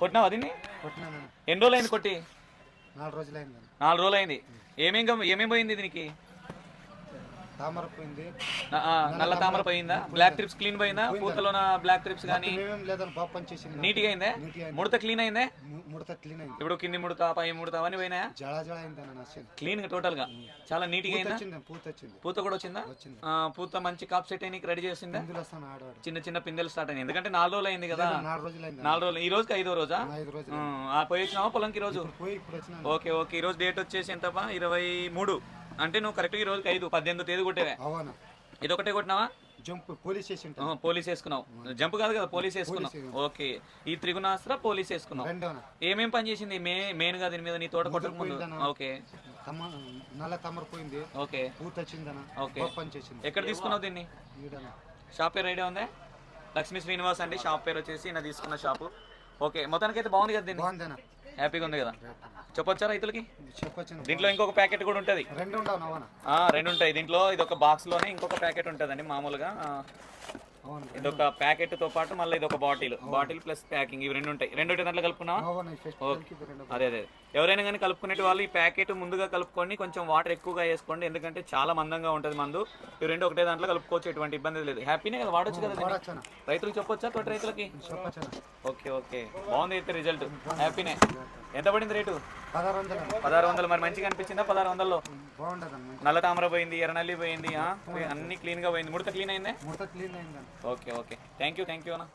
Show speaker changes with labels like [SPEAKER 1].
[SPEAKER 1] కొట్టినావా దీన్ని?
[SPEAKER 2] కొట్టినాను.
[SPEAKER 1] ఎన్ని రోజులు అయింది కొట్టి?
[SPEAKER 2] 4 రోజులైంది.
[SPEAKER 1] 4 రోజులు అయింది. ఏమేం పోయింది దీనికి?
[SPEAKER 2] తామర పోయింది,
[SPEAKER 1] నల్ల తామర పోయిందా? బ్లాక్ ట్రిప్స్ క్లీన్ పోయిందా? పూతలోన బ్లాక్ ట్రిప్స్ కానీ
[SPEAKER 2] లేదని బాగా పనిచేసింది.
[SPEAKER 1] నీట్గా అయిందా? ముడత క్లీన్ అయిందా?
[SPEAKER 2] ముడత క్లీన్ అయింది.
[SPEAKER 1] ఇప్పుడు కింది ముడత పై ముడత అవన్నీ పోయినాయా?
[SPEAKER 2] జళ జళ అయింది
[SPEAKER 1] క్లీన్ గా టోటల్ గా చాలా నీట్గా అయిందా?
[SPEAKER 2] పూత వచ్చింది.
[SPEAKER 1] పూత కూడా వచ్చిందా? పూత మంచి కాప్ సెట్ అయిన రెడీ చేసిందా? చిన్న చిన్న పిందెలు స్టార్ట్ అయింది. ఎందుకంటే 4 రోజులు అయింది కదా. 4 రోజులు. ఈ రోజుకి 5వ రోజా? పోయి వచ్చినావా పొలంకి? ఈ రోజు ఓకే ఓకే. ఈ రోజు డేట్ వచ్చేసి ఎంతపా? 23. అంటే నువ్వు కరెక్ట్ ఈ రోజుకి 5 18వ తేదీ కొట్టేవే. ఇదొకటే కొట్టినావా?
[SPEAKER 2] Jump police station.
[SPEAKER 1] పోలీస్ వేసుకున్నావు. జంప్ కాదు కదా, పోలీస్ వేసుకున్నావు. ఓకే. ఈ త్రిగుణాస్త్ర పోలీస్ వేసుకున్నావు. ఏమేం పని చేసింది మెయిన్ గా దీని మీద నీ తోట కొట్టక ముందు? ఓకే.
[SPEAKER 2] నల్ల తమర పోయింది.
[SPEAKER 1] ఓకే.
[SPEAKER 2] పూత వచ్చిందన.
[SPEAKER 1] ఓకే.
[SPEAKER 2] పని చేసింది.
[SPEAKER 1] ఎక్కడ తీసుకున్నావు దీన్ని? షాప్ పేరు ఐడియా ఉందా? లక్ష్మీ శ్రీనివాస్ అండి షాప్ పేరు వచ్చేసి. నా తీసుకున్న షాపు. ఓకే. మొత్తానికి అయితే బాగుంది కదా దీన్ని? హ్యాపీగా ఉంది కదా? చెప్పొచ్చా రైతులకి? దీంట్లో ఇంకొక ప్యాకెట్ కూడా ఉంటుంది. 2 ఉంటాయి దీంట్లో. ఇది ఒక బాక్స్ లోనే ఇంకొక ప్యాకెట్ ఉంటుందండి మామూలుగా. ఇదొక ప్యాకెట్ తో పాటు మళ్ళీ ఇది ఒక బాటిల్ ప్లస్ ప్యాకింగ్, ఇవి 2 ఉంటాయి. 2 దాంట్లో కలుపుకున్నావా? అదే అదే. ఎవరైనా కానీ కలుపుకునే వాళ్ళు ఈ ప్యాకెట్ ముందుగా కలుపుకొని కొంచెం వాటర్ ఎక్కువగా వేసుకోండి, ఎందుకంటే చాలా మందంగా ఉంటుంది మందు. ఇవి 2 ఒకటే దాంట్లో కలుపుకోవచ్చు, ఎటువంటి ఇబ్బంది లేదు. హ్యాపీనే కదా? వాడొచ్చు కదా రైతులకు? చెప్పొచ్చా తోట రైతులకి? Okay okay. బాగుంది అయితే రిజల్ట్. హ్యాపీనే. ఎంత పడింది రేటు? 1600. మరి మంచిగా అనిపించిందా? 1600లో నల్ల తామర పోయింది, ఎర్రనల్లి పోయింది, అన్ని క్లీన్ గా పోయింది. ముడత క్లీన్ అయిందా?
[SPEAKER 2] ముడత క్లీన్ అయిందా?
[SPEAKER 1] Okay okay. థ్యాంక్ యూ అన్న.